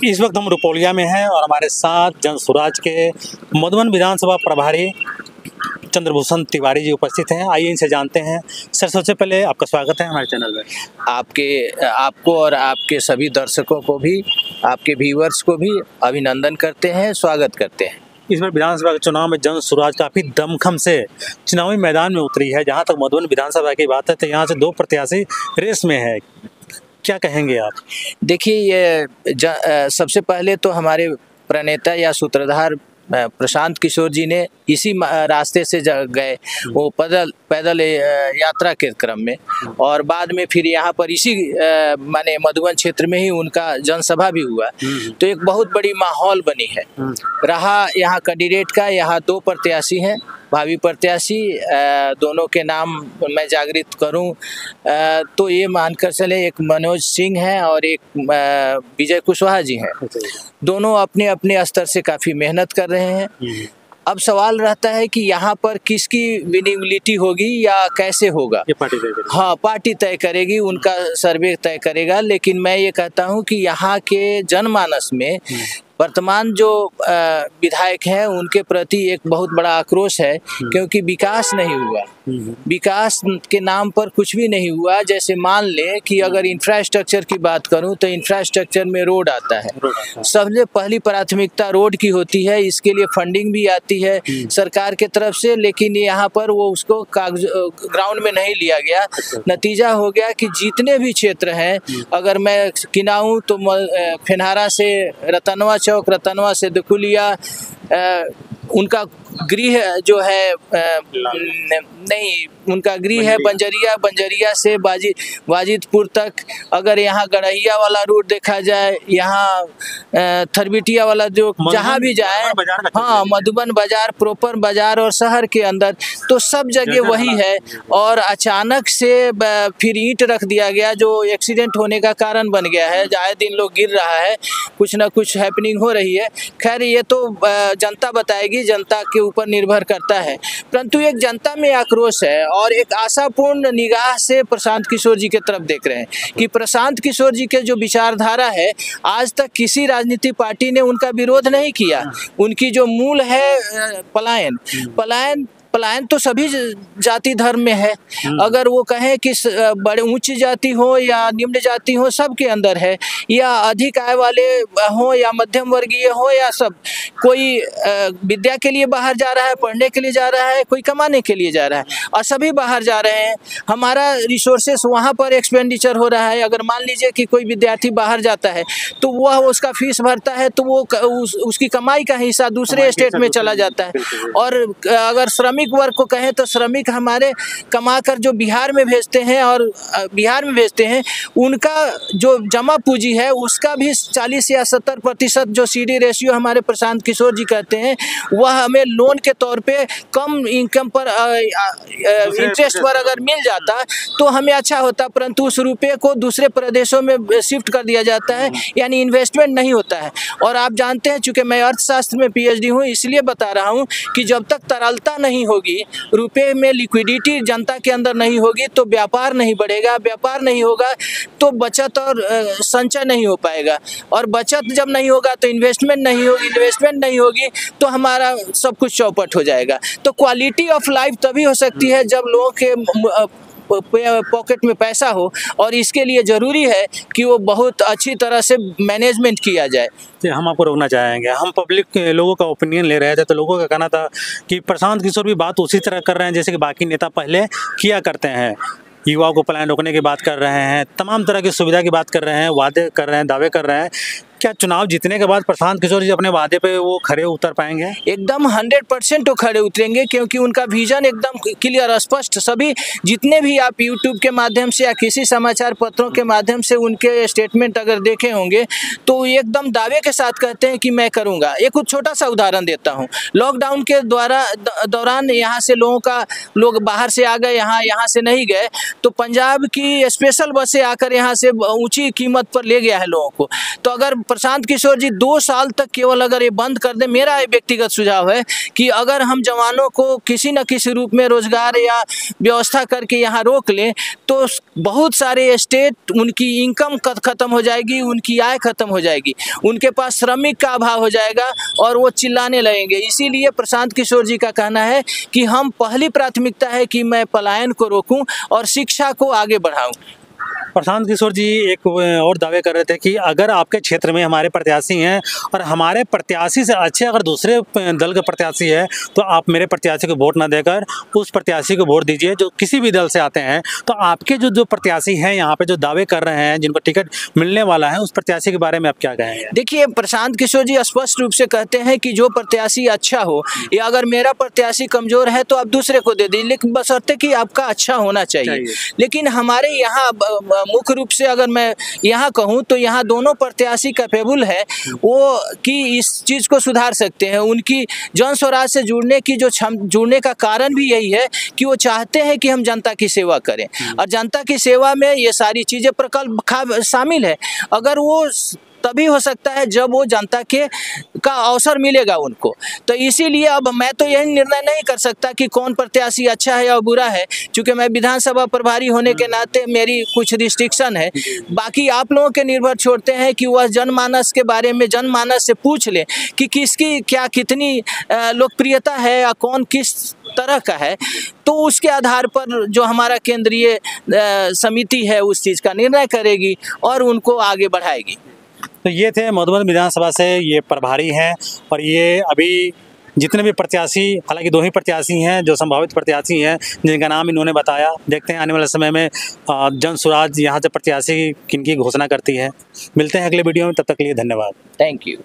इस वक्त हम रुपौलिया में हैं और हमारे साथ जन स्वराज के मधुबन विधानसभा प्रभारी चंद्रभूषण तिवारी जी उपस्थित हैं। आइए इनसे जानते हैं। सर, सबसे पहले आपका स्वागत है हमारे चैनल में। आपको और आपके सभी दर्शकों को भी, आपके व्यूअर्स को भी अभिनंदन करते हैं, स्वागत करते हैं। इस बार विधानसभा के चुनाव में जन स्वराज काफ़ी दमखम से चुनावी मैदान में उतरी है। जहाँ तक मधुबन विधानसभा की बात है तो यहाँ से 2 प्रत्याशी रेस में है, क्या कहेंगे आप? देखिए, ये सबसे पहले तो हमारे प्रणेता या सूत्रधार प्रशांत किशोर जी ने इसी रास्ते से गए, वो पैदल यात्रा के क्रम में, और बाद में फिर यहाँ पर इसी माने मधुबन क्षेत्र में ही उनका जनसभा भी हुआ। तो एक बहुत बड़ी माहौल बनी है रहा यहाँ कैंडिडेट का। यहाँ 2 प्रत्याशी हैं, भावी प्रत्याशी, दोनों के नाम मैं जागृत करूं तो ये मानकर चले, एक मनोज सिंह है और एक विजय कुशवाहा जी हैं। दोनों अपने अपने स्तर से काफ़ी मेहनत कर रहे हैं। अब सवाल रहता है कि यहाँ पर किसकी विनिबिलिटी होगी या कैसे होगा, ये पार्टी तय करेगी। हाँ, पार्टी तय करेगी, उनका सर्वे तय करेगा। लेकिन मैं ये कहता हूँ कि यहाँ के जनमानस में वर्तमान जो विधायक हैं उनके प्रति एक बहुत बड़ा आक्रोश है, क्योंकि विकास नहीं हुआ। विकास के नाम पर कुछ भी नहीं हुआ। जैसे मान ले कि अगर इंफ्रास्ट्रक्चर की बात करूं तो इंफ्रास्ट्रक्चर में रोड आता है, सबसे पहली प्राथमिकता रोड की होती है। इसके लिए फंडिंग भी आती है सरकार के तरफ से, लेकिन यहाँ पर वो उसको ग्राउंड में नहीं लिया गया। नतीजा हो गया कि जितने भी क्षेत्र हैं, अगर मैं गिनाऊं तो फेनहारा से रतनवा चौक, रतनवा से दुकुलिया, उनका गृह जो है नहीं, उनका गृह है बंजरिया, बंजरिया से वाजिदपुर तक। अगर यहाँ गड़हिया वाला रूट देखा जाए, यहाँ थरबिटिया वाला जो जहाँ भी जाए, हाँ, मधुबन बाजार, प्रॉपर बाजार और शहर के अंदर, तो सब जगह वही है। और अचानक से फिर ईंट रख दिया गया, जो एक्सीडेंट होने का कारण बन गया है। आए दिन लोग गिर रहा है, कुछ ना कुछ हैपनिंग हो रही है। खैर, ये तो जनता बताएगी, जनता के ऊपर निर्भर करता है। परंतु एक जनता में आक्रोश है और एक आशापूर्ण निगाह से प्रशांत किशोर जी की तरफ देख रहे हैं कि प्रशांत किशोर जी के जो विचारधारा है, आज तक किसी राजनीतिक पार्टी ने उनका विरोध नहीं किया। उनकी जो मूल है पलायन तो सभी जाति धर्म में है। अगर वो कहें कि बड़े ऊंची जाति हो या निम्न जाति हो, सबके अंदर है, या अधिक आय वाले हो या मध्यम वर्गीय हो, या सब, कोई विद्या के लिए बाहर जा रहा है, पढ़ने के लिए जा रहा है, कोई कमाने के लिए जा रहा है, और सभी बाहर जा रहे हैं। हमारा रिसोर्सेस वहाँ पर एक्सपेंडिचर हो रहा है। अगर मान लीजिए कि कोई विद्यार्थी बाहर जाता है तो वह उसका फीस भरता है, तो वो उसकी कमाई का हिस्सा दूसरे स्टेट में चला जाता है। और अगर श्रमिक वर्ग को कहें तो श्रमिक हमारे कमाकर जो बिहार में भेजते हैं और बिहार में भेजते हैं, उनका जो जमा पूंजी है उसका भी 40 या 70% जो CD रेशियो हमारे प्रशांत किशोर जी कहते हैं, वह हमें लोन के तौर पे कम इनकम पर इंटरेस्ट पर अगर मिल जाता तो हमें अच्छा होता। परंतु उस रुपये को दूसरे प्रदेशों में शिफ्ट कर दिया जाता है, यानी इन्वेस्टमेंट नहीं होता है। और आप जानते हैं, चूँकि मैं अर्थशास्त्र में PhD हूँ, इसलिए बता रहा हूँ कि जब तक तरलता नहीं होगी, रुपए में लिक्विडिटी जनता के अंदर नहीं होगी, तो व्यापार नहीं बढ़ेगा। व्यापार नहीं होगा तो बचत और संचय नहीं हो पाएगा, और बचत जब नहीं होगा तो इन्वेस्टमेंट नहीं होगी, इन्वेस्टमेंट नहीं होगी तो हमारा सब कुछ चौपट हो जाएगा। तो क्वालिटी ऑफ लाइफ तभी हो सकती है जब लोगों के पॉकेट में पैसा हो, और इसके लिए ज़रूरी है कि वो बहुत अच्छी तरह से मैनेजमेंट किया जाए। हम आपको रोकना चाहेंगे। हम पब्लिक लोगों का ओपिनियन ले रहे थे, तो लोगों का कहना था कि प्रशांत किशोर भी बात उसी तरह कर रहे हैं जैसे कि बाकी नेता पहले किया करते हैं। युवाओं को पलायन रोकने की बात कर रहे हैं, तमाम तरह की सुविधा की बात कर रहे हैं, वादे कर रहे हैं, दावे कर रहे हैं। क्या चुनाव जीतने के बाद प्रशांत किशोर जी अपने वादे पे वो खड़े उतर पाएंगे? एकदम 100% वो खड़े उतरेंगे, क्योंकि उनका विजन एकदम क्लियर, स्पष्ट। सभी जितने भी आप यूट्यूब के माध्यम से या किसी समाचार पत्रों के माध्यम से उनके स्टेटमेंट अगर देखे होंगे, तो एकदम दावे के साथ कहते हैं कि मैं करूँगा। एक कुछ छोटा सा उदाहरण देता हूँ। लॉकडाउन के दौरान यहाँ से लोग बाहर से आ गए, यहाँ से नहीं गए, तो पंजाब की स्पेशल बसें आकर यहाँ से ऊँची कीमत पर ले गया है लोगों को। तो अगर प्रशांत किशोर जी 2 साल तक केवल अगर ये बंद कर दे, मेरा व्यक्तिगत सुझाव है कि अगर हम जवानों को किसी न किसी रूप में रोजगार या व्यवस्था करके यहाँ रोक लें तो बहुत सारे स्टेट उनकी इनकम खत्म हो जाएगी, उनकी आय खत्म हो जाएगी, उनके पास श्रमिक का अभाव हो जाएगा और वो चिल्लाने लगेंगे। इसीलिए प्रशांत किशोर जी का कहना है कि हम पहली प्राथमिकता है कि मैं पलायन को रोकूं और शिक्षा को आगे बढ़ाऊं। प्रशांत किशोर जी एक और दावे कर रहे थे कि अगर आपके क्षेत्र में हमारे प्रत्याशी हैं और हमारे प्रत्याशी से अच्छे अगर दूसरे दल के प्रत्याशी है तो आप मेरे प्रत्याशी को वोट ना देकर उस प्रत्याशी को वोट दीजिए जो किसी भी दल से आते हैं। तो आपके जो प्रत्याशी हैं यहाँ पे जो दावे कर रहे हैं जिनको टिकट मिलने वाला है उस प्रत्याशी के बारे में आप क्या कहेंगे? देखिए, प्रशांत किशोर जी स्पष्ट रूप से कहते हैं कि जो प्रत्याशी अच्छा हो या अगर मेरा प्रत्याशी कमजोर है तो आप दूसरे को दे दीजिए, लेकिन बशर्ते कि आपका अच्छा होना चाहिए। लेकिन हमारे यहाँ मुख्य रूप से अगर मैं यहाँ कहूँ तो यहाँ दोनों प्रत्याशी कैपेबल है वो कि इस चीज़ को सुधार सकते हैं। उनकी जन स्वराज से जुड़ने की जुड़ने का कारण भी यही है कि वो चाहते हैं कि हम जनता की सेवा करें और जनता की सेवा में ये सारी चीज़ें प्रकल्प शामिल है। अगर वो तभी हो सकता है जब वो जनता का अवसर मिलेगा उनको। तो इसीलिए अब मैं तो यही निर्णय नहीं कर सकता कि कौन प्रत्याशी अच्छा है या बुरा है, क्योंकि मैं विधानसभा प्रभारी होने के नाते मेरी कुछ रिस्ट्रिक्शन है। बाकी आप लोगों के निर्भर छोड़ते हैं कि वह जनमानस के बारे में जनमानस से पूछ ले कि किसकी क्या कितनी लोकप्रियता है या कौन किस तरह का है, तो उसके आधार पर जो हमारा केंद्रीय समिति है उस चीज़ का निर्णय करेगी और उनको आगे बढ़ाएगी। तो ये थे मधुबन विधानसभा से ये प्रभारी हैं और ये अभी जितने भी प्रत्याशी, हालांकि 2 ही प्रत्याशी हैं जो संभावित प्रत्याशी हैं जिनका नाम इन्होंने बताया। देखते हैं आने वाले समय में जन स्वराज यहाँ से प्रत्याशी किनकी घोषणा करती है। मिलते हैं अगले वीडियो में, तब तक के लिए धन्यवाद। Thank you.